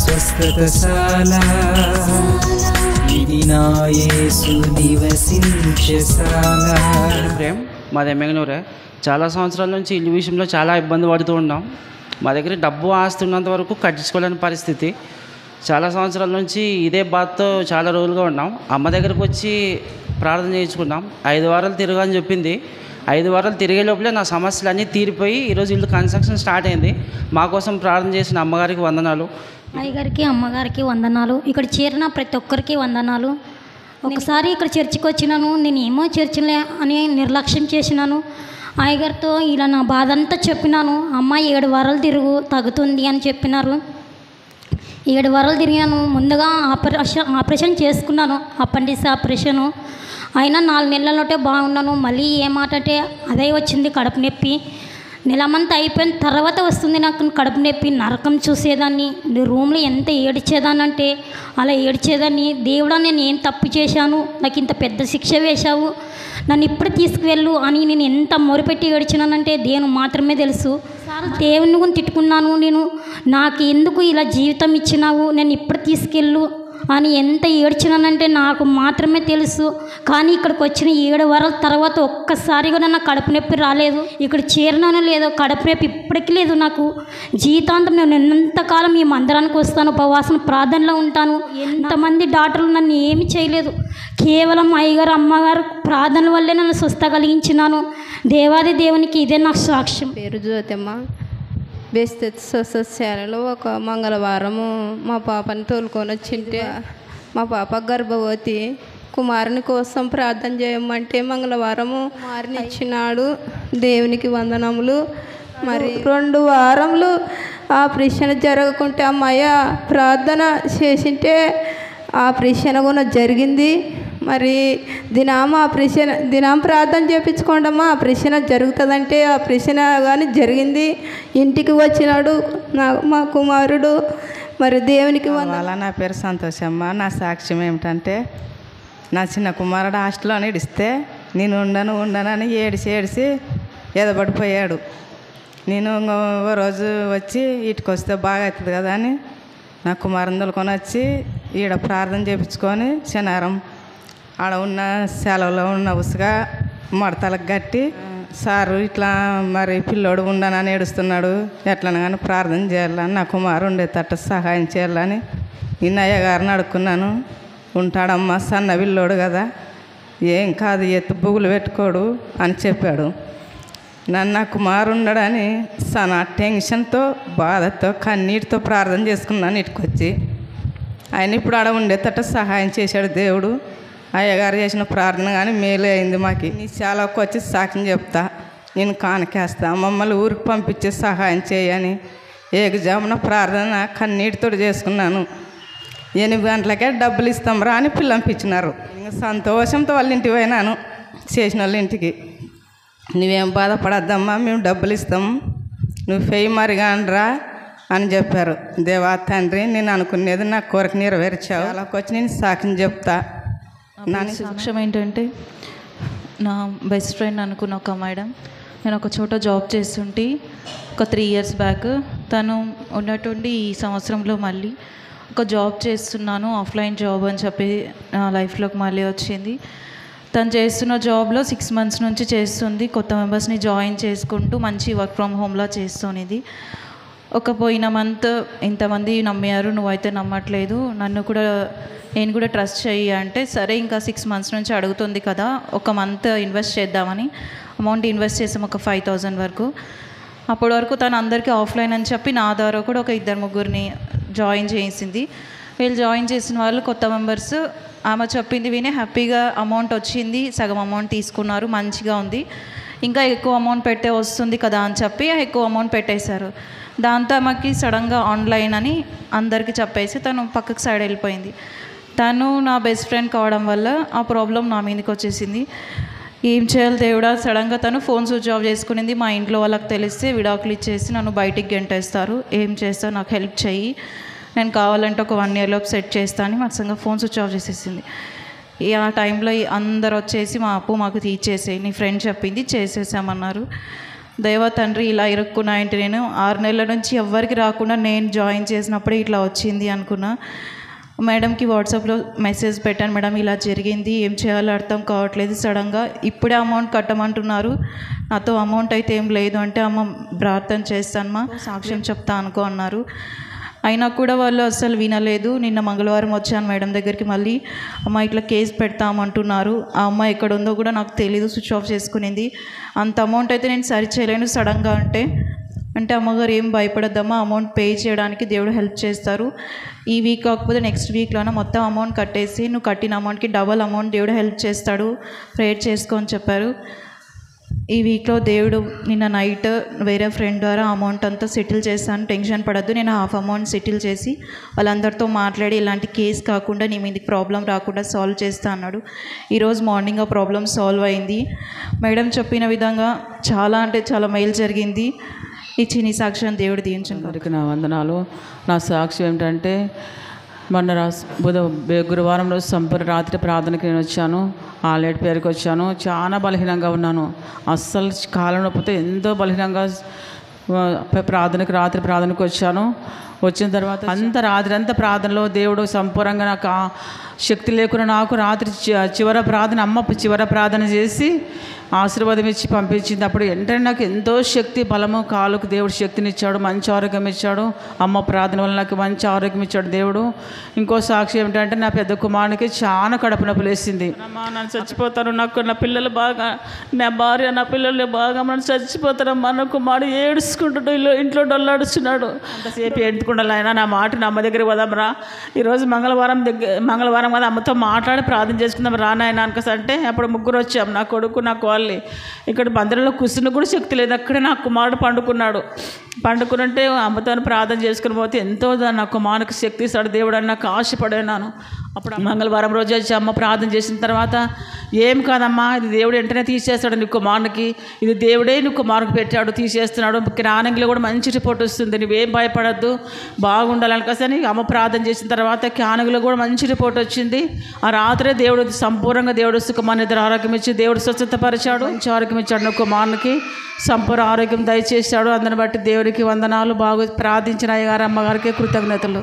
స్వస్థతశాల ఇది నా యేసు నివసించశాల. ప్రేమ్ మాది ఎమ్మెగనూరే. చాలా సంవత్సరాల నుంచి ఇల్లు విషయంలో చాలా ఇబ్బంది పడుతూ ఉన్నాం. మా దగ్గర డబ్బు ఆస్తున్నంత వరకు కట్టించుకోలేని పరిస్థితి. చాలా సంవత్సరాల నుంచి ఇదే బాధతో చాలా రోజులుగా ఉన్నాం. అమ్మ దగ్గరకు వచ్చి ప్రార్థన చేయించుకున్నాం. 5 వారాలు తిరగని చెప్పింది. 5 వారాలు తిరిగే లోపలే నా సమస్యలు అన్నీ తీరిపోయి ఈరోజు ఇల్లు కన్స్ట్రక్షన్ స్టార్ట్ అయింది. మా కోసం ప్రార్థన చేసిన అమ్మగారికి వందనాలు. అయ్యగారికి అమ్మగారికి వందనాలు. ఇక్కడ చేరిన ప్రతి ఒక్కరికి వందనాలు. ఒకసారి ఇక్కడ చర్చికి వచ్చినాను, నేను ఏమో చర్చిలే అని నిర్లక్ష్యం చేసినాను. అయ్యగారితో ఇలా నా బాధ అంతా చెప్పినాను. అమ్మ 7 వారాలు తిరుగు తగ్గుతుంది అని చెప్పినారు. 7 వారాలు తిరిగాను. ముందుగా ఆపరేషన్ చేసుకున్నాను, అపెండిక్స్ ఆపరేషను. అయినా 4 నెలలలోటే బాగున్నాను. మళ్ళీ ఏమాటంటే అదే వచ్చింది కడుపు నొప్పి. నెలమంతా అయిపోయిన తర్వాత వస్తుంది నాకు కడుపు నొప్పి. నరకం చూసేదాన్ని, రూమ్లో ఎంత ఏడ్చేదానంటే అలా ఏడ్చేదాన్ని. దేవుడా నేను ఏం తప్పు చేశాను, నాకు ఇంత పెద్ద శిక్ష వేశావు, నన్ను ఇప్పుడు తీసుకువెళ్ళు అని నేను ఎంత మొరపెట్టి ఏడ్చినానంటే దేవుని మాత్రమే తెలుసు. దేవుని గురించి తిట్టుకున్నాను. నేను నాకు ఎందుకు ఇలా జీవితం ఇచ్చినావు, నేను ఇప్పుడు తీసుకెళ్ళు అని ఎంత ఏడ్చినానంటే నాకు మాత్రమే తెలుసు. కానీ ఇక్కడికి వచ్చిన 7 వారాల తర్వాత ఒక్కసారి కూడా నాకు కడుపు నొప్పి రాలేదు. ఇక్కడ చేరినానో లేదో కడుపు నొప్పి ఇప్పటికీ లేదు నాకు. జీవితాంతం నేను ఎంతకాలం ఈ మందిరానికి వస్తాను, ఉపవాసం ప్రార్థనలో ఉంటాను. ఎంతమంది డాక్టర్లు నన్ను ఏమి చేయలేదు. కేవలం అయ్యగారు అమ్మగారు ప్రార్థన వల్లే నన్ను స్వస్థ కలిగించినాను. దేవాది దేవునికి ఇదే నాకు సాక్ష్యం. పేరు జ్యోతమ్మ. బెస్ట్ సస్యశాలలో ఒక మంగళవారము మా పాపని తోలుకొని వచ్చింటే మా పాప గర్భవతి. కుమారుని కోసం ప్రార్థన చేయమంటే మంగళవారము కుమారుని ఇచ్చినాడు. దేవునికి వందనములు. మరి 2 వారములు ఆపరేషన్ జరగకుంటే అమ్మాయ ప్రార్థన చేసింటే ఆపరేషన్ కూడా జరిగింది. మరి దినం ప్రార్థన చేయించుకోండమ్మా ఆపరేషన్ జరుగుతుందంటే ఆపరేషన్ కానీ జరిగింది. ఇంటికి వచ్చినాడు మా కుమారుడు. మరి దేవునికి వాళ్ళ నా పేరు సంతోషమ్మ. నా సాక్ష్యం ఏమిటంటే నా చిన్న కుమారుడు హాస్టల్లో ఇడిస్తే నేను ఉండనని ఏడిసి ఎదబడిపోయాడు. నేను ఓ రోజు వచ్చి ఇటుకు వస్తే బాగా అవుతుంది కదా అని నా కుమారుని తోలుకొని వచ్చి ఈడ ప్రార్థన చేయించుకొని శనివారం ఆడ ఉన్న సెలవులో ఉన్న ఉసుగా మడతలకు కట్టి సారు ఇట్లా మరి పిల్లోడు ఉండనని ఏడుస్తున్నాడు, ఎట్లనో కానీ ప్రార్థన చేయాలని నా కుమారు ఉండేటట్టు సహాయం చేయాలని నిన్న అయ్యగారిని అడుక్కున్నాను. ఉంటాడమ్మా, సన్న పిల్లోడు కదా, ఏం కాదు, ఎత్తు బుగులు పెట్టుకోడు అని చెప్పాడు. నా కుమారు ఉండడని సన టెన్షన్తో బాధతో కన్నీటితో ప్రార్థన చేసుకున్నాను ఇటుకొచ్చి. ఆయన ఇప్పుడు ఆడ ఉండేటట్టు సహాయం చేశాడు దేవుడు. అయ్యగారు చేసిన ప్రార్థన కానీ మేలే అయింది మాకు. నీ చాలాకు వచ్చి సాక్ష్యం చెప్తా, నేను కానకేస్తా, మమ్మల్ని ఊరికి పంపించే సహాయం చేయని ఏకజామున ప్రార్థన కన్నీటితో చేసుకున్నాను. 8 గంటలకే డబ్బులు ఇస్తాం రా అని పిల్లంపించినారు. ఇంకా సంతోషంతో వాళ్ళ ఇంటికి పోయినాను, చేసిన వాళ్ళ ఇంటికి. నువ్వేం బాధపడద్దమ్మా, మేము డబ్బులు ఇస్తాము, నువ్వు ఫెయి మరిగానరా అని చెప్పారు. దేవా తండ్రి, నేను అనుకునేది నా కోరిక నెరవేర్చావు. అలాగ వచ్చి నేను సాక్ష్యం చెప్తా. నా సాక్ష్యం ఏంటంటే, నా బెస్ట్ ఫ్రెండ్ అనుకున్న ఒక మేడం, నేను ఒక చోట జాబ్ చేస్తుంటే ఒక 3 ఇయర్స్ బ్యాక్, తను ఉన్నటువంటి ఈ సంవత్సరంలో మళ్ళీ ఒక జాబ్ చేస్తున్నాను, ఆఫ్లైన్ జాబ్ అని చెప్పి నా లైఫ్లోకి మళ్ళీ వచ్చింది. తను చేస్తున్న జాబ్లో 6 మంత్స్ నుంచి చేస్తుంది. కొత్త మెంబర్స్ని జాయిన్ చేసుకుంటూ మంచి వర్క్ ఫ్రమ్ హోమ్లా చేస్తున్నది. ఒక పోయిన మంత్ ఇంతమంది నమ్మారు, నువ్వైతే నమ్మట్లేదు, నేను కూడా ట్రస్ట్ చెయ్యి అంటే, సరే ఇంకా 6 మంత్స్ నుంచి అడుగుతుంది కదా, ఒక మంత్ ఇన్వెస్ట్ చేద్దామని అమౌంట్ ఇన్వెస్ట్ చేసాం, ఒక 5,000 వరకు. అప్పటి వరకు తను అందరికీ ఆఫ్లైన్ అని చెప్పి నా ద్వారా కూడా ఒక 2-3 జాయిన్ చేసింది. వీళ్ళు జాయిన్ చేసిన వాళ్ళు కొత్త మెంబర్స్. ఆమె చెప్పింది విని హ్యాపీగా అమౌంట్ వచ్చింది, సగం అమౌంట్ తీసుకున్నారు, మంచిగా ఉంది. ఇంకా ఎక్కువ అమౌంట్ పెట్టే వస్తుంది కదా అని చెప్పి ఎక్కువ అమౌంట్ పెట్టేశారు. దాంతో ఆమెకి సడన్గా ఆన్లైన్ అని అందరికీ చెప్పేసి తను పక్కకు సైడ్ వెళ్ళిపోయింది. తను నా బెస్ట్ ఫ్రెండ్ కావడం వల్ల ఆ ప్రాబ్లం నా మీదకి వచ్చేసింది. ఏం చేయాలి దేవుడా, సడన్గా తను ఫోన్ స్విచ్ ఆఫ్ చేసుకునింది. మా ఇంట్లో వాళ్ళకి తెలిస్తే విడాకులు ఇచ్చేసి నన్ను బయటికి గెంటేస్తారు, ఏం చేస్తావు నాకు హెల్ప్ చెయ్యి, నేను కావాలంటే ఒక 1 year లోపు సెట్ చేస్తా అని మత్సంగా ఫోన్ స్విచ్ ఆఫ్ చేసేసింది. ఆ టైంలో అందరు వచ్చేసి మా అప్పు మాకు తీర్చేసేయి, నీ ఫ్రెండ్ చెప్పింది చేసేసామన్నారు. దైవ తండ్రి ఇలా ఇరుక్కున్నా అంటే నేను 6 నెలల నుంచి ఎవ్వరికి రాకుండా నేను జాయిన్ చేసినప్పుడే ఇట్లా వచ్చింది అనుకున్నా. మేడంకి వాట్సాప్లో మెసేజ్ పెట్టాను, మేడం ఇలా జరిగింది, ఏం చేయాలో అర్థం కావట్లేదు, సడన్గా ఇప్పుడే అమౌంట్ కట్టమంటున్నారు, నాతో అమౌంట్ అయితే ఏం లేదు అంటే, అమ్మ ప్రార్థన చేస్తానమ్మా, సాక్ష్యం చెప్తా అనుకో అన్నారు. అయినా కూడా వాళ్ళు అస్సలు వినలేదు. నిన్న మంగళవారం వచ్చాను మేడం దగ్గరికి, మళ్ళీ అమ్మ ఇట్లా కేసు పెడతామంటున్నారు, ఆ అమ్మ ఎక్కడ ఉందో కూడా నాకు తెలీదు, స్విచ్ ఆఫ్ చేసుకునింది, అంత అమౌంట్ అయితే నేను సరి చేయలేను సడన్గా అంటే అమ్మగారు ఏం భయపడద్దమ్మా, అమౌంట్ పే చేయడానికి దేవుడు హెల్ప్ చేస్తారు, ఈ వీక్ కాకపోతే నెక్స్ట్ వీక్లోనే మొత్తం అమౌంట్ కట్టేసి నువ్వు కట్టిన అమౌంట్కి డబల్ అమౌంట్ దేవుడు హెల్ప్ చేస్తాడు, ప్రేయర్ చేసుకో అని చెప్పారు. ఈ వీక్లో దేవుడు నిన్న నైట్ వేరే ఫ్రెండ్ ద్వారా అమౌంట్ అంతా సెటిల్ చేస్తాను, టెన్షన్ పడద్దు, నేను హాఫ్ అమౌంట్ సెటిల్ చేసి వాళ్ళందరితో మాట్లాడి ఇలాంటి కేసు కాకుండా నీ మీదకి ప్రాబ్లం రాకుండా సాల్వ్ చేస్తా అన్నాడు. ఈరోజు మార్నింగ్ ఆ ప్రాబ్లం సాల్వ్ అయింది. మేడం చెప్పిన విధంగా చాలా అంటే చాలా మేలు జరిగింది. ఇచ్చి నీ సాక్ష్యం దేవుడు దీవించండి. అందరికీ నా వందనాలు. నా సాక్ష్యం ఏమిటంటే మొన్న గురువారం రోజు సంపూర్ణ రాత్రి ప్రార్థనకి నేను వచ్చాను, ఆలేట్ పేరుకి వచ్చాను, చాలా బలహీనంగా ఉన్నాను, అస్సలు కాలం నొప్పితో ఎంతో బలహీనంగా రాత్రి ప్రార్థనకు వచ్చాను. వచ్చిన తర్వాత రాత్రి అంతా ప్రార్థనలో దేవుడు సంపూర్ణంగా నాకు శక్తి లేకుండా నాకు రాత్రి చివరి ప్రార్థన అమ్మ చివరి ప్రార్థన చేసి ఆశీర్వాదం ఇచ్చి పంపించింది. అప్పుడు వెంటనే నాకు ఎంతో శక్తి బలము, కాలుకు దేవుడు శక్తిని ఇచ్చాడు, మంచి ఆరోగ్యం ఇచ్చాడు. అమ్మ ప్రార్థన వల్ల నాకు మంచి ఆరోగ్యం ఇచ్చాడు దేవుడు. ఇంకో సాక్షి ఏమిటంటే నా పెద్ద కుమారునికి చాలా కడుపు నొప్పి లేసింది. అమ్మా నన్ను చచ్చిపోతాను, నాకు నా పిల్లలు బాగా, నా భార్య నా పిల్లలు బాగా నన్ను చచ్చిపోతానమ్మా, నా కుమారుడు ఏడుచుకుంటుంటూ ఇంట్లో డొల్లాడుచున్నాడు. అంతసేపు ఎందుకుండాలి ఆయన, నా మాట అమ్మ దగ్గరికి పోదాంరా, ఈరోజు మంగళవారం కదా అమ్మతో మాట్లాడి ప్రార్థన చేసుకుందాం రానాయన అనుకోసంటే అప్పుడు ముగ్గురు వచ్చాం, నా కొడుకు నా కోళ్ళి. ఇక్కడ మందిరంలో కూర్చుని కూడా శక్తి లేదు, అక్కడే నా కుమారుడు పండుకునంటే అమ్మతో ప్రార్థన చేసుకుని పోతే ఎంతో నా కుమారునికి శక్తి ఇస్తాడు దేవుడు అని నాకు ఆశపడినాను. అప్పుడు మంగళవారం రోజు వచ్చి అమ్మ ప్రార్థన చేసిన తర్వాత ఏం కాదమ్మా, ఇది దేవుడు వెంటనే తీసేస్తాడు నీ కుమారునికి, ఇది దేవుడే నీ కుమారునికి పెట్టాడు, తీసేస్తున్నాడు, క్యానింగ్లో కూడా మంచి రిపోర్ట్ వస్తుంది, నువ్వేం భయపడద్దు, బాగుండాలనుకోసని అమ్మ ప్రార్థన చేసిన తర్వాత క్యానింగ్లో కూడా మంచి రిపోర్ట్ వచ్చింది. ఆ రాత్రే దేవుడు సంపూర్ణంగా దేవుడు సుఖమాన్ని నిద్ర ఆరోగ్యం ఇచ్చి దేవుడు స్వచ్ఛతపరిచాడు, మంచి ఆరోగ్యం ఇచ్చాడు, నా కుమారునికి సంపూర్ణ ఆరోగ్యం దయచేశాడు. అందరిని బట్టి దేవుడికి వందనాలు. బాగా ప్రార్థించిన అయ్యగారు అమ్మగారికి కృతజ్ఞతలు.